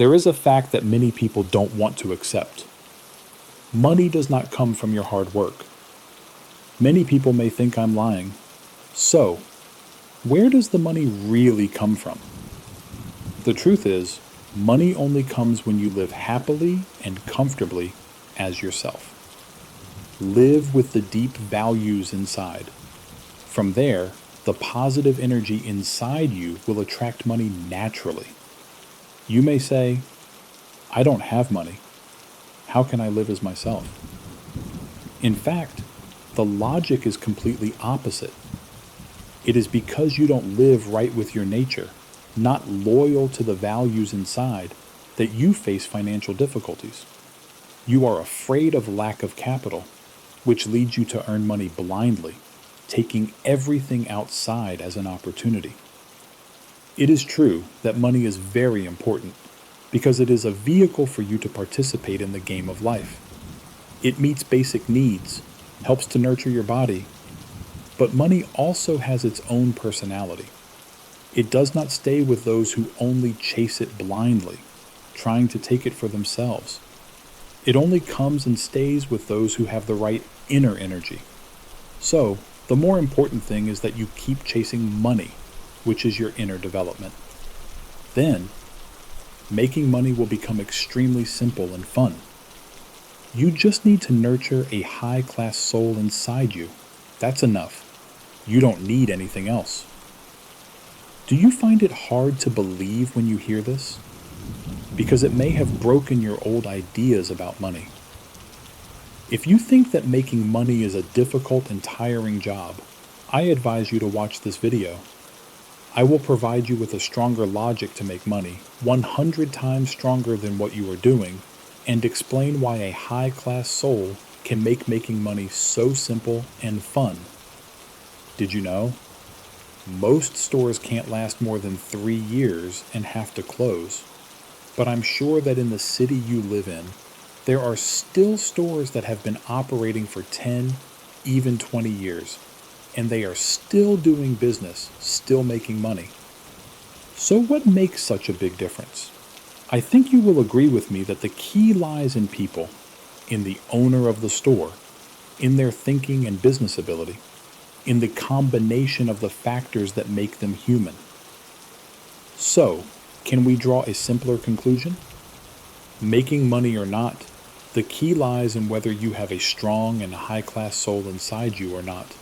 There is a fact that many people don't want to accept. Money does not come from your hard work. Many people may think I'm lying. So, where does the money really come from? The truth is, money only comes when you live happily and comfortably as yourself. Live with the deep values inside. From there, the positive energy inside you will attract money naturally. You may say, I don't have money. How can I live as myself? In fact, the logic is completely opposite. It is because you don't live right with your nature, not loyal to the values inside, that you face financial difficulties. You are afraid of lack of capital, which leads you to earn money blindly, taking everything outside as an opportunity. It is true that money is very important because it is a vehicle for you to participate in the game of life. It meets basic needs, helps to nurture your body, but money also has its own personality. It does not stay with those who only chase it blindly, trying to take it for themselves. It only comes and stays with those who have the right inner energy. So, the more important thing is that you keep chasing money, which is your inner development. Then, making money will become extremely simple and fun. You just need to nurture a high-class soul inside you. That's enough. You don't need anything else. Do you find it hard to believe when you hear this? Because it may have broken your old ideas about money. If you think that making money is a difficult and tiring job, I advise you to watch this video. I will provide you with a stronger logic to make money, 100 times stronger than what you are doing, and explain why a high-class soul can make making money so simple and fun. Did you know? Most stores can't last more than 3 years and have to close. But I'm sure that in the city you live in, there are still stores that have been operating for 10, even 20 years. And they are still doing business, still making money. So what makes such a big difference? I think you will agree with me that the key lies in people, in the owner of the store, in their thinking and business ability, in the combination of the factors that make them human. So, can we draw a simpler conclusion? Making money or not, the key lies in whether you have a strong and high-class soul inside you or not.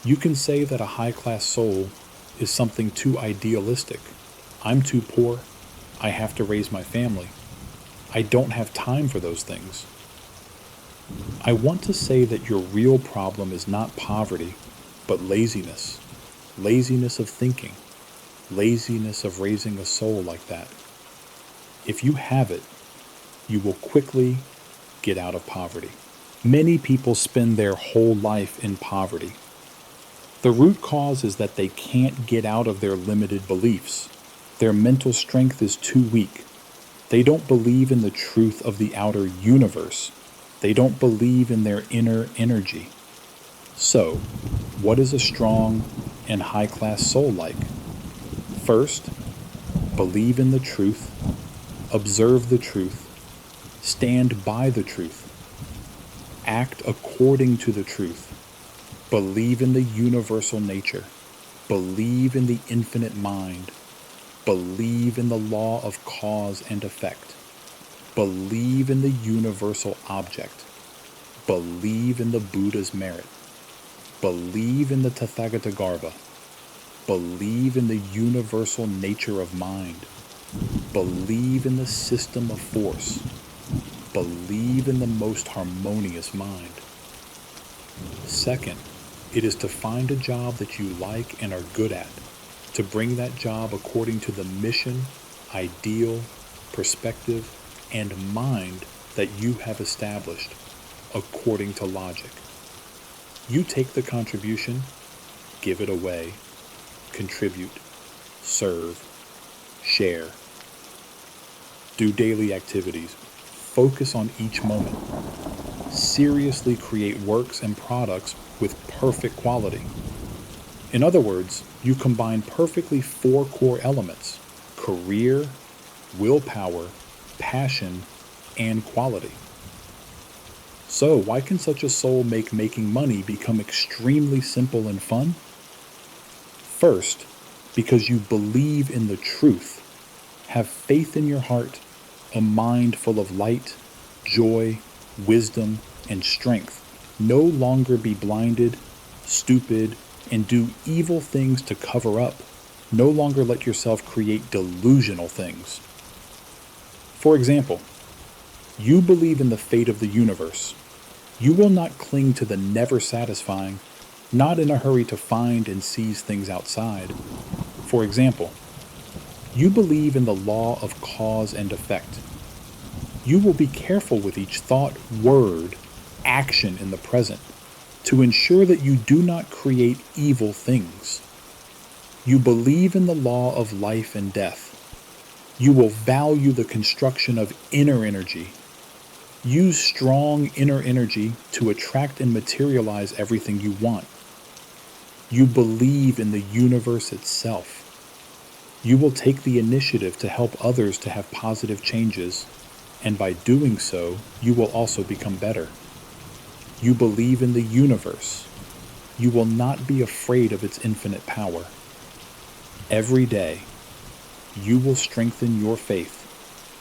You can say that a high-class soul is something too idealistic. I'm too poor. I have to raise my family. I don't have time for those things. I want to say that your real problem is not poverty, but laziness. Laziness of thinking. Laziness of raising a soul like that. If you have it, you will quickly get out of poverty. Many people spend their whole life in poverty. The root cause is that they can't get out of their limited beliefs. Their mental strength is too weak. They don't believe in the truth of the outer universe. They don't believe in their inner energy. So, what is a strong and high-class soul like? First, believe in the truth, observe the truth, stand by the truth, act according to the truth. Believe in the universal nature. Believe in the infinite mind. Believe in the law of cause and effect. Believe in the universal object. Believe in the Buddha's merit. Believe in the Tathagata Garbha. Believe in the universal nature of mind. Believe in the system of force. Believe in the most harmonious mind. Second, it is to find a job that you like and are good at, to bring that job according to the mission, ideal, perspective, and mind that you have established, according to logic. You take the contribution, give it away, contribute, serve, share. Do daily activities. Focus on each moment. Seriously create works and products with perfect quality. In other words, you combine perfectly 4 core elements: career, willpower, passion, and quality. So, why can such a soul make making money become extremely simple and fun? First, because you believe in the truth, have faith in your heart, a mind full of light, joy, wisdom, and strength. No longer be blinded, stupid, and do evil things to cover up. No longer let yourself create delusional things. For example, you believe in the fate of the universe. You will not cling to the never satisfying, not in a hurry to find and seize things outside. For example, you believe in the law of cause and effect. You will be careful with each thought, word, action in the present to ensure that you do not create evil things. You believe in the law of life and death. You will value the construction of inner energy. Use strong inner energy to attract and materialize everything you want. You believe in the universe itself. You will take the initiative to help others to have positive changes, and by doing so, you will also become better. You believe in the universe. You will not be afraid of its infinite power. Every day, you will strengthen your faith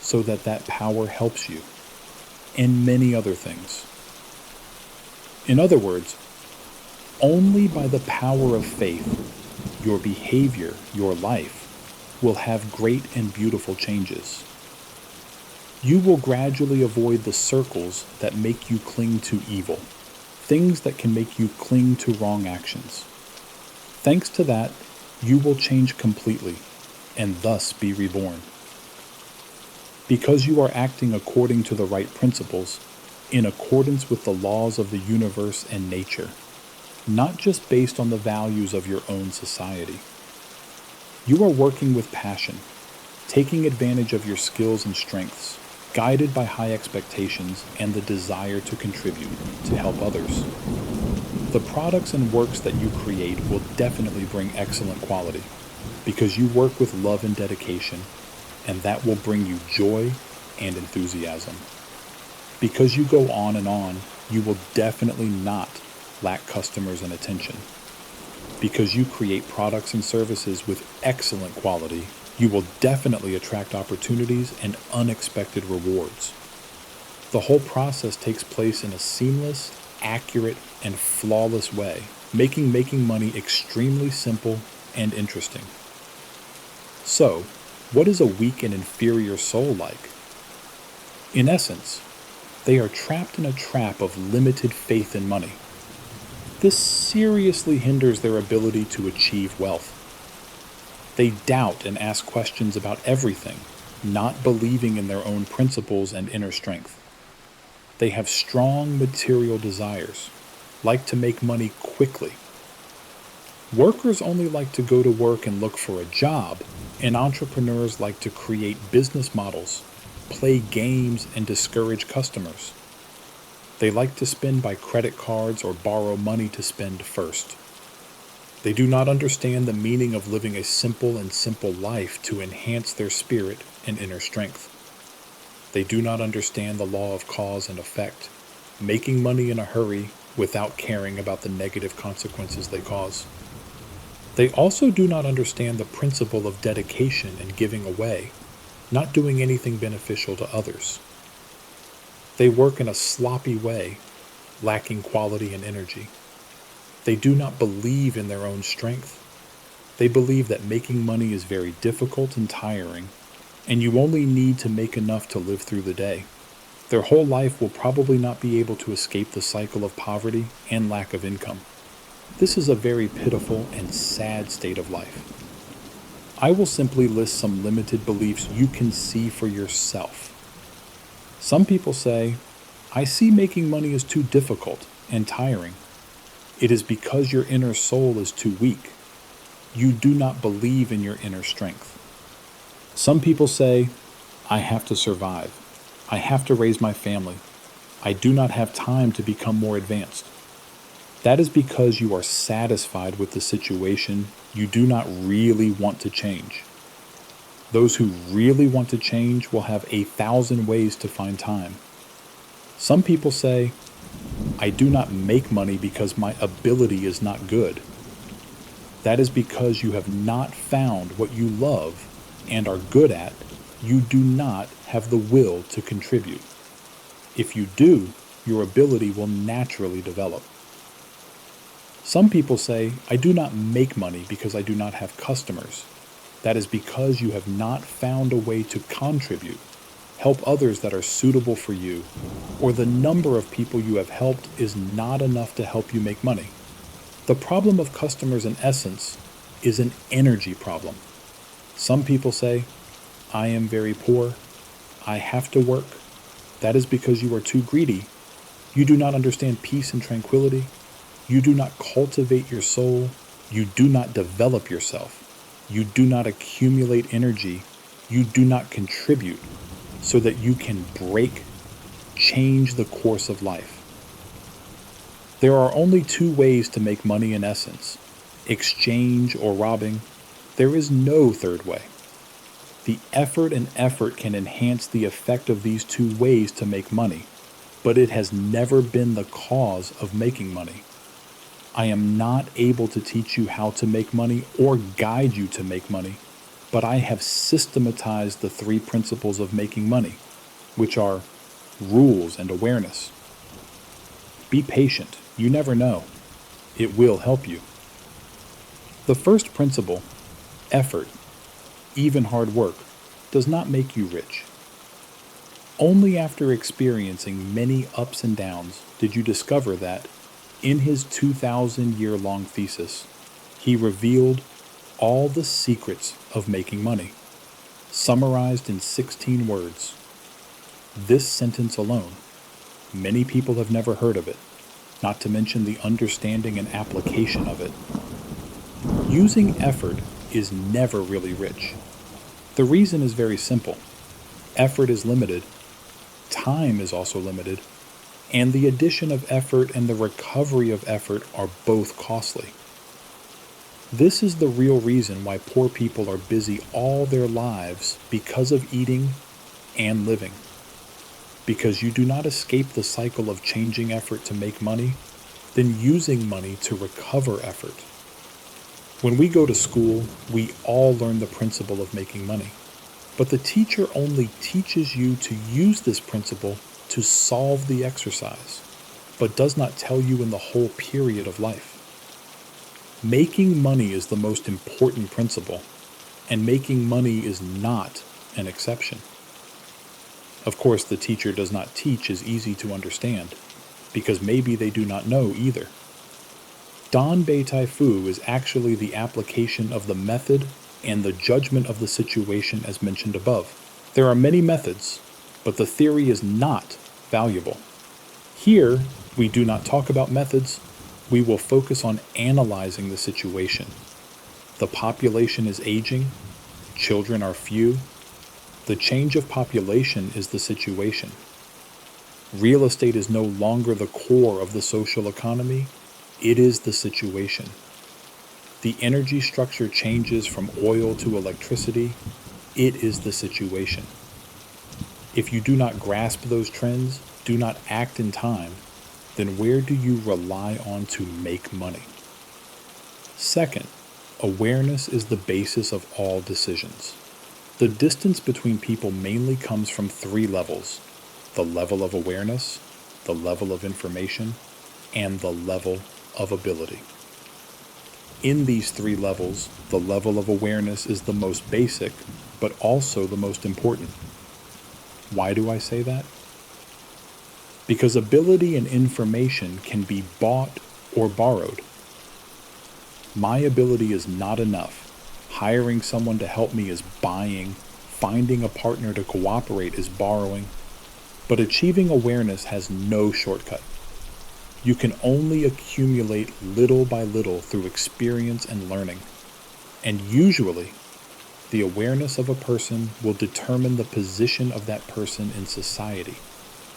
so that that power helps you, and many other things. In other words, only by the power of faith, your behavior, your life, will have great and beautiful changes. You will gradually avoid the circles that make you cling to evil, things that can make you cling to wrong actions. Thanks to that, you will change completely and thus be reborn. Because you are acting according to the right principles, in accordance with the laws of the universe and nature, not just based on the values of your own society. You are working with passion, taking advantage of your skills and strengths, guided by high expectations and the desire to contribute, to help others. The products and works that you create will definitely bring excellent quality, because you work with love and dedication, and that will bring you joy and enthusiasm. Because you go on, you will definitely not lack customers and attention. Because you create products and services with excellent quality, you will definitely attract opportunities and unexpected rewards. The whole process takes place in a seamless, accurate, and flawless way, making money extremely simple and interesting. So, what is a weak and inferior soul like? In essence, they are trapped in a trap of limited faith in money. This seriously hinders their ability to achieve wealth. They doubt and ask questions about everything, not believing in their own principles and inner strength. They have strong material desires, like to make money quickly. Workers only like to go to work and look for a job, and entrepreneurs like to create business models, play games, and discourage customers. They like to spend by credit cards or borrow money to spend first. They do not understand the meaning of living a simple life to enhance their spirit and inner strength. They do not understand the law of cause and effect, making money in a hurry without caring about the negative consequences they cause. They also do not understand the principle of dedication and giving away, not doing anything beneficial to others. They work in a sloppy way, lacking quality and energy. They do not believe in their own strength. They believe that making money is very difficult and tiring, and you only need to make enough to live through the day. Their whole life will probably not be able to escape the cycle of poverty and lack of income. This is a very pitiful and sad state of life. I will simply list some limited beliefs you can see for yourself. Some people say, I see making money is too difficult and tiring. It is because your inner soul is too weak. You do not believe in your inner strength. Some people say, I have to survive. I have to raise my family. I do not have time to become more advanced. That is because you are satisfied with the situation. You do not really want to change. Those who really want to change will have 1,000 ways to find time. Some people say, I do not make money because my ability is not good. That is because you have not found what you love and are good at. You do not have the will to contribute. If you do, your ability will naturally develop. Some people say, I do not make money because I do not have customers. That is because you have not found a way to contribute, help others that are suitable for you, or the number of people you have helped is not enough to help you make money. The problem of customers, in essence, is an energy problem. Some people say, I am very poor. I have to work. That is because you are too greedy. You do not understand peace and tranquility. You do not cultivate your soul. You do not develop yourself. You do not accumulate energy. You do not contribute so that you can change the course of life. There are only two ways to make money in essence: exchange or robbing. There is no third way. The effort can enhance the effect of these two ways to make money, but it has never been the cause of making money. I am not able to teach you how to make money or guide you to make money, but I have systematized the three principles of making money, which are rules and awareness. Be patient. You never know. It will help you. The first principle, effort, even hard work, does not make you rich. Only after experiencing many ups and downs did you discover that, in his 2,000-year-long thesis, he revealed all the secrets of making money, summarized in 16 words. This sentence alone, many people have never heard of it, not to mention the understanding and application of it. Using effort is never really rich. The reason is very simple. Effort is limited, time is also limited, and the addition of effort and the recovery of effort are both costly. This is the real reason why poor people are busy all their lives because of eating and living. Because you do not escape the cycle of changing effort to make money, then using money to recover effort. When we go to school, we all learn the principle of making money. But the teacher only teaches you to use this principle to solve the exercise, but does not tell you in the whole period of life. Making money is the most important principle, and making money is not an exception. Of course, the teacher does not teach is easy to understand, because maybe they do not know either. Dan Bei Tai Fu is actually the application of the method and the judgment of the situation as mentioned above. There are many methods, but the theory is not valuable. Here, we do not talk about methods. We will focus on analyzing the situation. The population is aging. Children are few. The change of population is the situation. Real estate is no longer the core of the social economy. It is the situation. The energy structure changes from oil to electricity. It is the situation. If you do not grasp those trends, do not act in time, then where do you rely on to make money? Second, awareness is the basis of all decisions. The distance between people mainly comes from three levels: the level of awareness, the level of information, and the level of ability. In these three levels, the level of awareness is the most basic, but also the most important. Why do I say that? Because ability and information can be bought or borrowed. My ability is not enough. Hiring someone to help me is buying. Finding a partner to cooperate is borrowing. But achieving awareness has no shortcut. You can only accumulate little by little through experience and learning. And usually, the awareness of a person will determine the position of that person in society,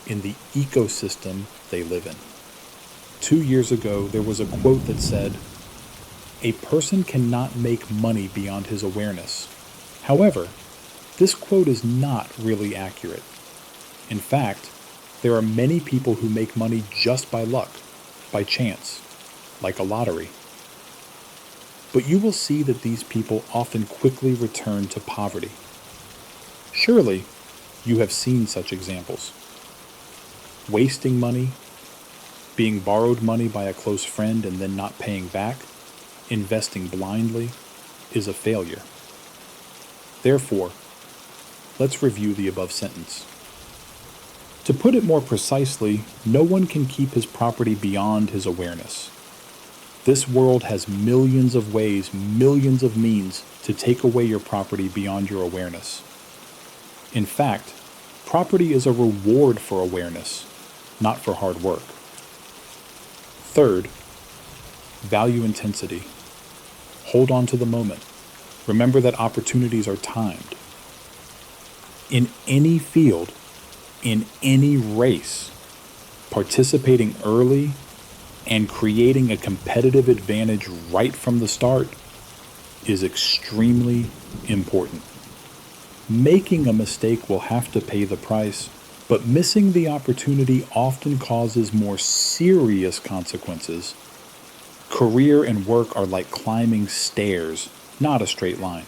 in the ecosystem they live in. 2 years ago, there was a quote that said, "A person cannot make money beyond his awareness. However, This quote is not really accurate. In fact, there are many people who make money just by luck, by chance, like a lottery. But you will see that these people often quickly return to poverty. Surely, you have seen such examples. Wasting money, being borrowed money by a close friend and then not paying back, investing blindly, is a failure. Therefore, let's review the above sentence. To put it more precisely, no one can keep his property beyond his awareness. This world has millions of ways, millions of means to take away your property beyond your awareness. In fact, property is a reward for awareness, not for hard work. Third, value intensity. Hold on to the moment. Remember that opportunities are timed. In any field, in any race, participating early and creating a competitive advantage right from the start is extremely important. Making a mistake will have to pay the price, but missing the opportunity often causes more serious consequences. Career and work are like climbing stairs, not a straight line.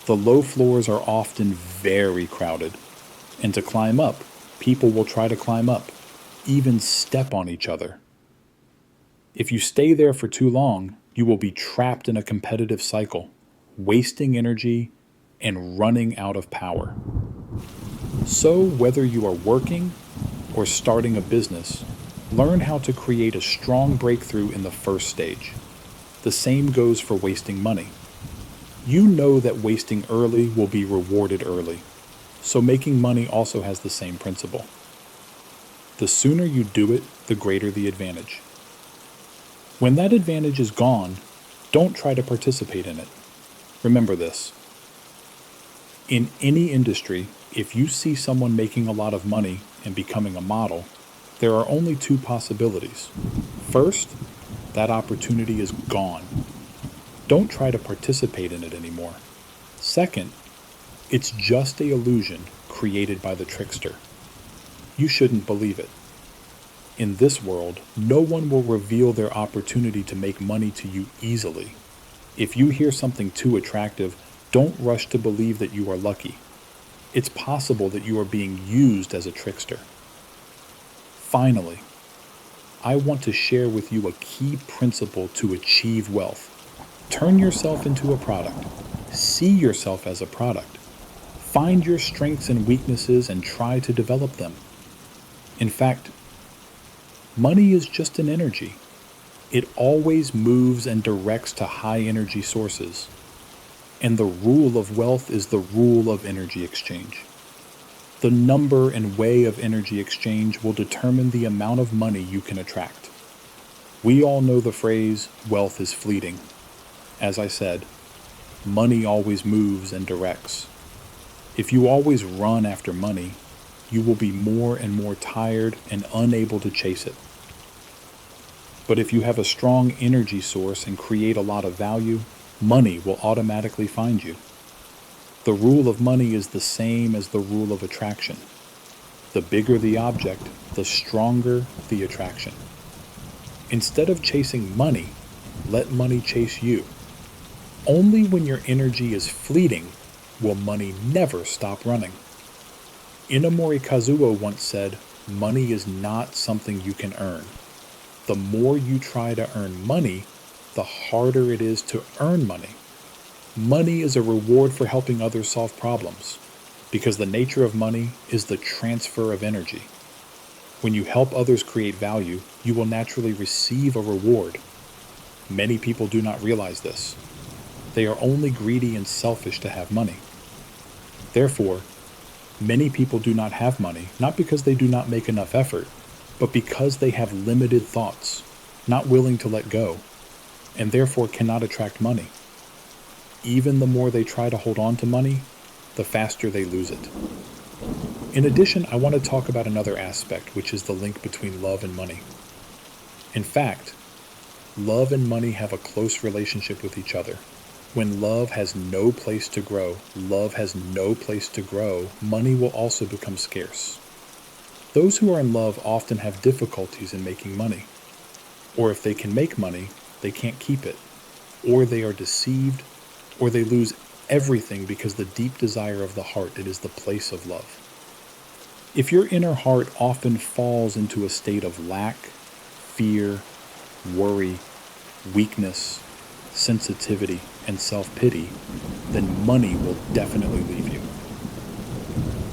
The low floors are often very crowded, and to climb up, people will try to climb up, even step on each other. If you stay there for too long, you will be trapped in a competitive cycle, wasting energy and running out of power. So, whether you are working or starting a business, learn how to create a strong breakthrough in the first stage. The same goes for wasting money. You know that wasting early will be rewarded early, so making money also has the same principle. The sooner you do it, the greater the advantage. When that advantage is gone, don't try to participate in it. Remember this. In any industry, if you see someone making a lot of money and becoming a model, there are only two possibilities. First, that opportunity is gone. Don't try to participate in it anymore. Second, it's just an illusion created by the trickster. You shouldn't believe it. In this world, no one will reveal their opportunity to make money to you easily. If you hear something too attractive, don't rush to believe that you are lucky. It's possible that you are being used as a trickster. Finally, I want to share with you a key principle to achieve wealth. Turn yourself into a product. See yourself as a product. Find your strengths and weaknesses and try to develop them. In fact, money is just an energy. It always moves and directs to high energy sources. And the rule of wealth is the rule of energy exchange. The number and way of energy exchange will determine the amount of money you can attract. We all know the phrase, wealth is fleeting. As I said, money always moves and directs. If you always run after money, you will be more and more tired and unable to chase it. But if you have a strong energy source and create a lot of value, money will automatically find you. The rule of money is the same as the rule of attraction. The bigger the object, the stronger the attraction. Instead of chasing money, let money chase you. Only when your energy is fleeting will money never stop running. Inamori Kazuo once said, "Money is not something you can earn. The more you try to earn money, the harder it is to earn money. Money is a reward for helping others solve problems, because the nature of money is the transfer of energy. When you help others create value, you will naturally receive a reward. Many people do not realize this. They are only greedy and selfish to have money. Therefore, many people do not have money, not because they do not make enough effort, but because they have limited thoughts, not willing to let go, and therefore cannot attract money. Even the more they try to hold on to money, the faster they lose it." In addition, I want to talk about another aspect, which is the link between love and money. In fact, love and money have a close relationship with each other. When love has no place to grow, money will also become scarce. Those who are in love often have difficulties in making money. Or if they can make money, they can't keep it. Or they are deceived, or they lose everything because the deep desire of the heart, it is the place of love. If your inner heart often falls into a state of lack, fear, worry, weakness, sensitivity, and self-pity, then money will definitely leave you.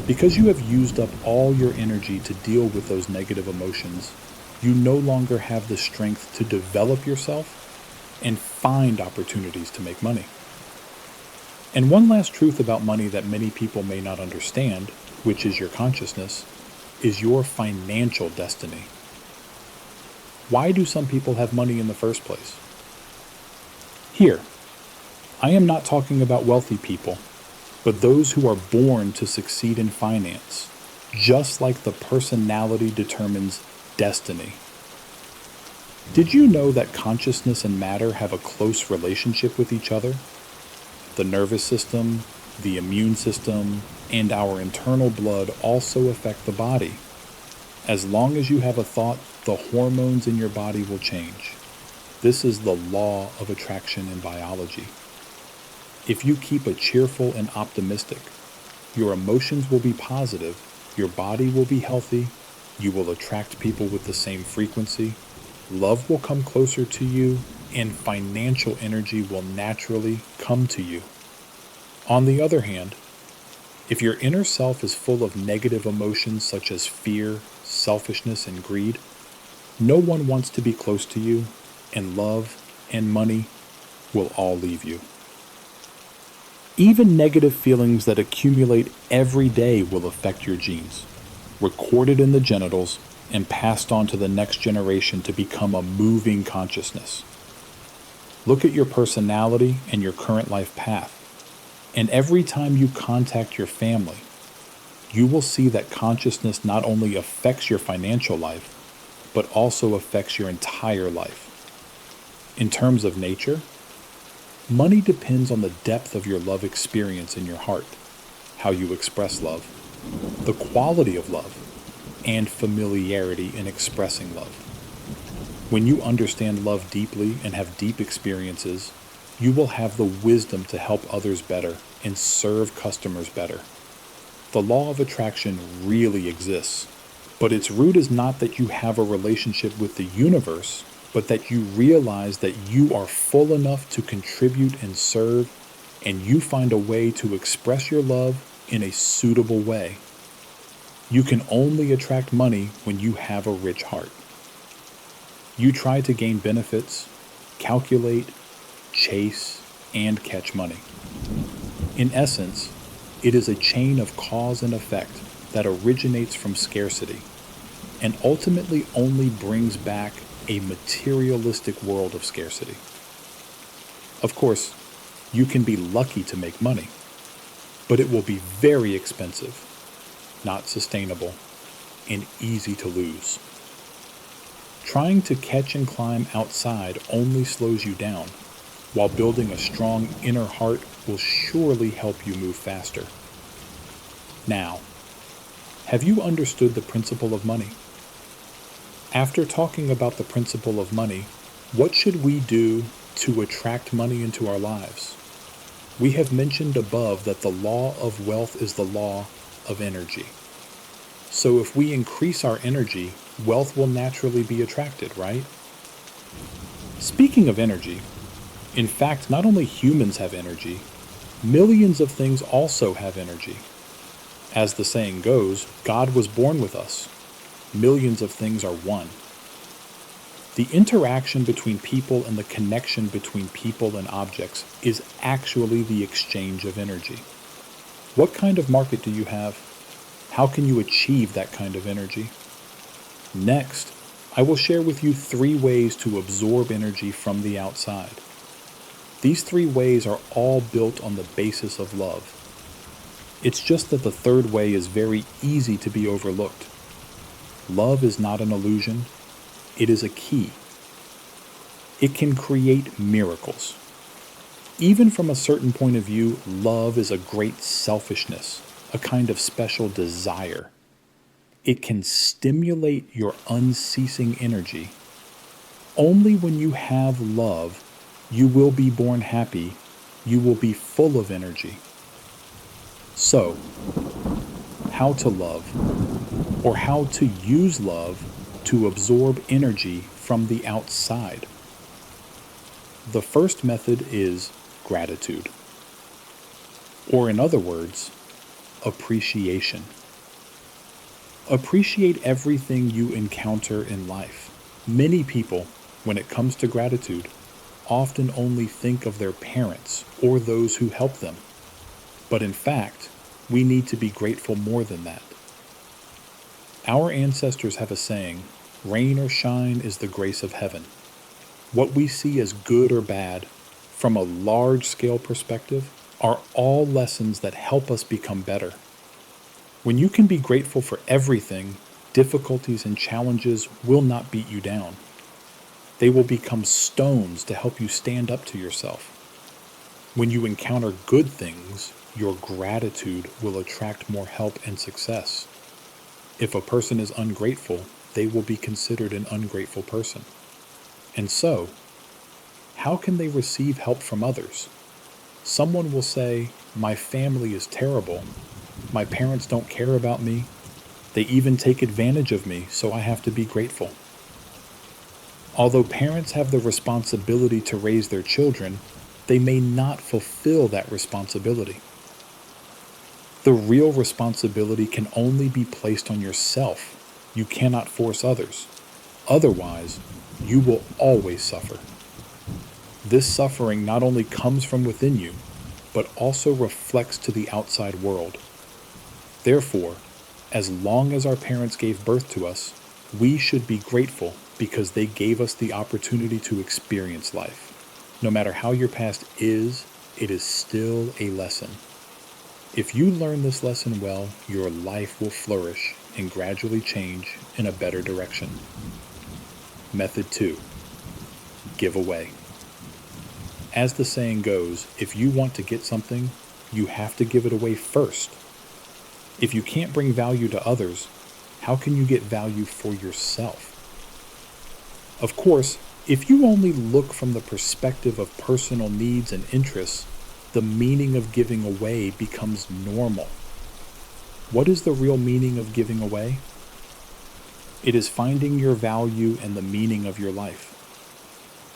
Because you have used up all your energy to deal with those negative emotions, you no longer have the strength to develop yourself and find opportunities to make money. And one last truth about money that many people may not understand, which is your consciousness, is your financial destiny. Why do some people have money in the first place? Here, I am not talking about wealthy people, but those who are born to succeed in finance, just like the personality determines destiny. Did you know that consciousness and matter have a close relationship with each other? The nervous system, the immune system, and our internal blood also affect the body. As long as you have a thought, the hormones in your body will change. This is the law of attraction in biology. If you keep a cheerful and optimistic, your emotions will be positive, your body will be healthy, you will attract people with the same frequency, love will come closer to you, and financial energy will naturally come to you. On the other hand, if your inner self is full of negative emotions such as fear, selfishness, and greed, no one wants to be close to you, and love and money will all leave you. Even negative feelings that accumulate every day will affect your genes, recorded in the genitals and passed on to the next generation to become a moving consciousness. Look at your personality and your current life path, and every time you contact your family, you will see that consciousness not only affects your financial life, but also affects your entire life. In terms of nature, money depends on the depth of your love experience in your heart, how you express love, the quality of love, and familiarity in expressing love. When you understand love deeply and have deep experiences, you will have the wisdom to help others better and serve customers better. The law of attraction really exists, but its root is not that you have a relationship with the universe, but that you realize that you are full enough to contribute and serve, and you find a way to express your love in a suitable way. You can only attract money when you have a rich heart. You try to gain benefits, calculate, chase, and catch money. In essence, it is a chain of cause and effect that originates from scarcity and ultimately only brings back a materialistic world of scarcity. Of course, you can be lucky to make money, but it will be very expensive, not sustainable, and easy to lose. Trying to catch and climb outside only slows you down, while building a strong inner heart will surely help you move faster. Now, have you understood the principle of money? After talking about the principle of money, what should we do to attract money into our lives? We have mentioned above that the law of wealth is the law of energy. So if we increase our energy, wealth will naturally be attracted, right? Speaking of energy, in fact, not only humans have energy, millions of things also have energy. As the saying goes, God was born with us. Millions of things are one. The interaction between people and the connection between people and objects is actually the exchange of energy. What kind of market do you have? How can you achieve that kind of energy? Next, I will share with you 3 ways to absorb energy from the outside. These 3 ways are all built on the basis of love. It's just that the 3rd way is very easy to be overlooked. Love is not an illusion, it is a key. It can create miracles. Even from a certain point of view, love is a great selfishness, a kind of special desire. It can stimulate your unceasing energy. Only when you have love, you will be born happy, you will be full of energy. So, how to love, or how to use love to absorb energy from the outside. The first method is gratitude, or in other words, appreciation. Appreciate everything you encounter in life. Many people, when it comes to gratitude, often only think of their parents or those who help them. But in fact, we need to be grateful more than that. Our ancestors have a saying, rain or shine is the grace of heaven. What we see as good or bad, from a large-scale perspective, are all lessons that help us become better. When you can be grateful for everything, difficulties and challenges will not beat you down. They will become stones to help you stand up to yourself. When you encounter good things, your gratitude will attract more help and success. If a person is ungrateful, they will be considered an ungrateful person. And so, how can they receive help from others? Someone will say, my family is terrible. My parents don't care about me. They even take advantage of me, so I have to be grateful. Although parents have the responsibility to raise their children, they may not fulfill that responsibility. The real responsibility can only be placed on yourself. You cannot force others. Otherwise, you will always suffer. This suffering not only comes from within you, but also reflects to the outside world. Therefore, as long as our parents gave birth to us, we should be grateful because they gave us the opportunity to experience life. No matter how your past is, it is still a lesson. If you learn this lesson well, your life will flourish and gradually change in a better direction. Method 2. Give away. As the saying goes, if you want to get something, you have to give it away first. If you can't bring value to others, how can you get value for yourself? Of course, if you only look from the perspective of personal needs and interests, the meaning of giving away becomes normal. What is the real meaning of giving away? It is finding your value and the meaning of your life.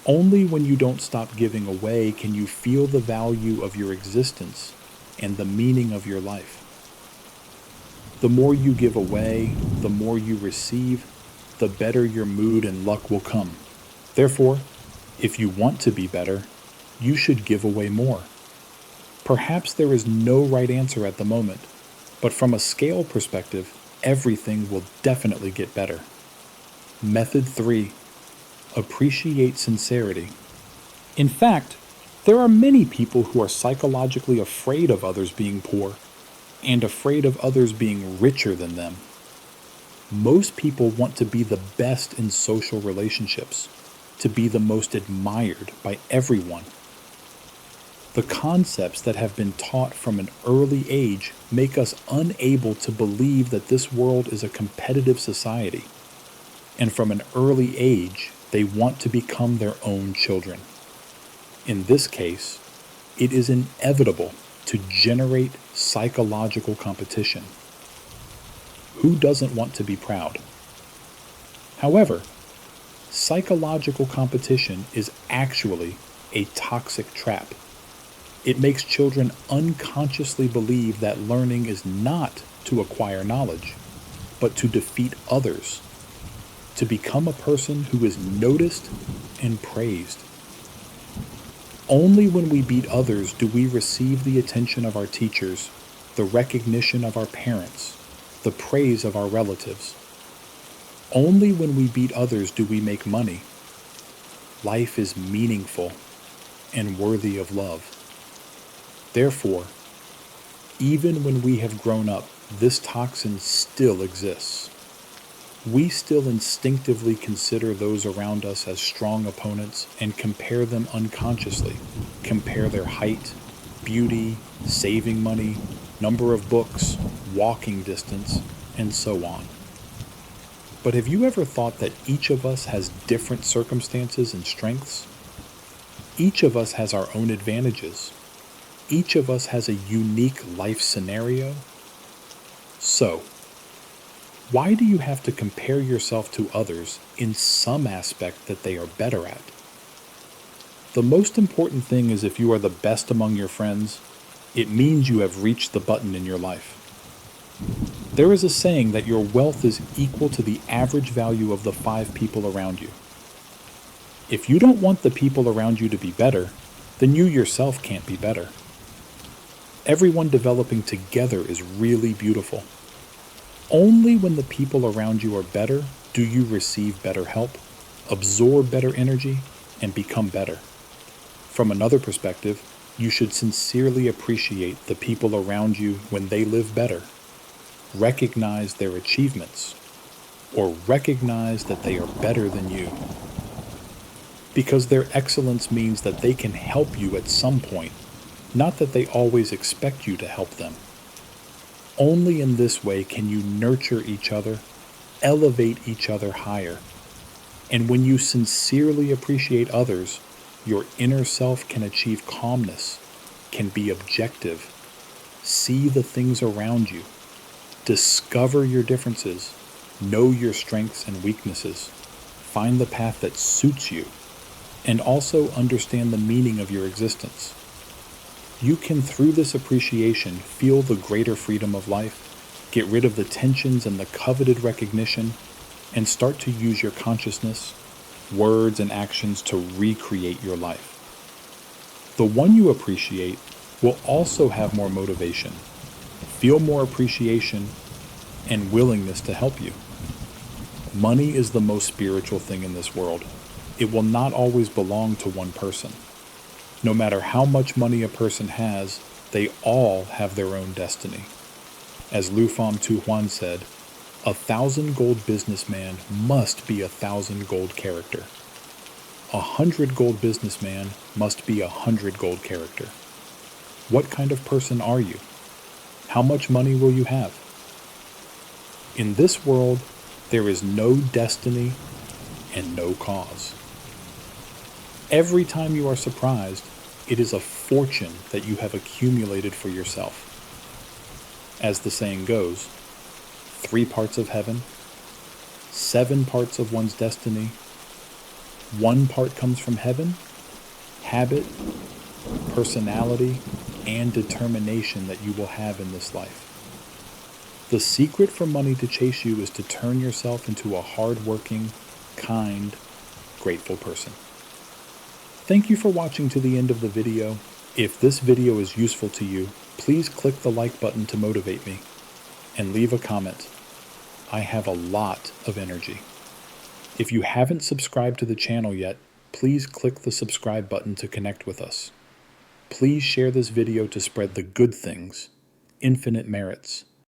Only when you don't stop giving away can you feel the value of your existence and the meaning of your life. The more you give away, the more you receive, the better your mood and luck will come. Therefore, if you want to be better, you should give away more. Perhaps there is no right answer at the moment, but from a scale perspective, everything will definitely get better. Method 3. Appreciate sincerity. In fact, there are many people who are psychologically afraid of others being poor and afraid of others being richer than them. Most people want to be the best in social relationships, to be the most admired by everyone. The concepts that have been taught from an early age make us unable to believe that this world is a competitive society. And from an early age, they want to become their own children. In this case, it is inevitable to generate psychological competition. Who doesn't want to be proud? However, psychological competition is actually a toxic trap. It makes children unconsciously believe that learning is not to acquire knowledge, but to defeat others, to become a person who is noticed and praised. Only when we beat others do we receive the attention of our teachers, the recognition of our parents, the praise of our relatives. Only when we beat others do we make money. Life is meaningful and worthy of love. Therefore, even when we have grown up, this toxin still exists. we still instinctively consider those around us as strong opponents and compare them unconsciously. Compare their height, beauty, saving money, number of books, walking distance, and so on. But have you ever thought that each of us has different circumstances and strengths? Each of us has our own advantages. Each of us has a unique life scenario. So, why do you have to compare yourself to others in some aspect that they are better at? The most important thing is if you are the best among your friends, it means you have reached the button in your life. There is a saying that your wealth is equal to the average value of the 5 people around you. If you don't want the people around you to be better, then you yourself can't be better. Everyone developing together is really beautiful. Only when the people around you are better do you receive better help, absorb better energy, and become better. From another perspective, you should sincerely appreciate the people around you when they live better. Recognize their achievements, or recognize that they are better than you. Because their excellence means that they can help you at some point, not that they always expect you to help them. Only in this way can you nurture each other, elevate each other higher. And when you sincerely appreciate others, your inner self can achieve calmness, can be objective, see the things around you, discover your differences, know your strengths and weaknesses, find the path that suits you, and also understand the meaning of your existence. You can, through this appreciation, feel the greater freedom of life, get rid of the tensions and the coveted recognition, and start to use your consciousness, words, and actions to recreate your life. The one you appreciate will also have more motivation, feel more appreciation, and willingness to help you. Money is the most spiritual thing in this world. It will not always belong to one person. No matter how much money a person has, they all have their own destiny. As Lu Fam Tu Huan said, 1,000 gold businessman must be 1,000 gold character. 100 gold businessman must be 100 gold character. What kind of person are you? How much money will you have? In this world, there is no destiny and no cause. Every time you are surprised, it is a fortune that you have accumulated for yourself. As the saying goes, 3 parts of heaven, 7 parts of one's destiny, 1 part comes from heaven, habit, personality, and determination that you will have in this life. The secret for money to chase you is to turn yourself into a hard-working, kind, grateful person. Thank you for watching to the end of the video. If this video is useful to you, please click the like button to motivate me and leave a comment. I have a lot of energy. If you haven't subscribed to the channel yet, please click the subscribe button to connect with us. Please share this video to spread the good things, infinite merits,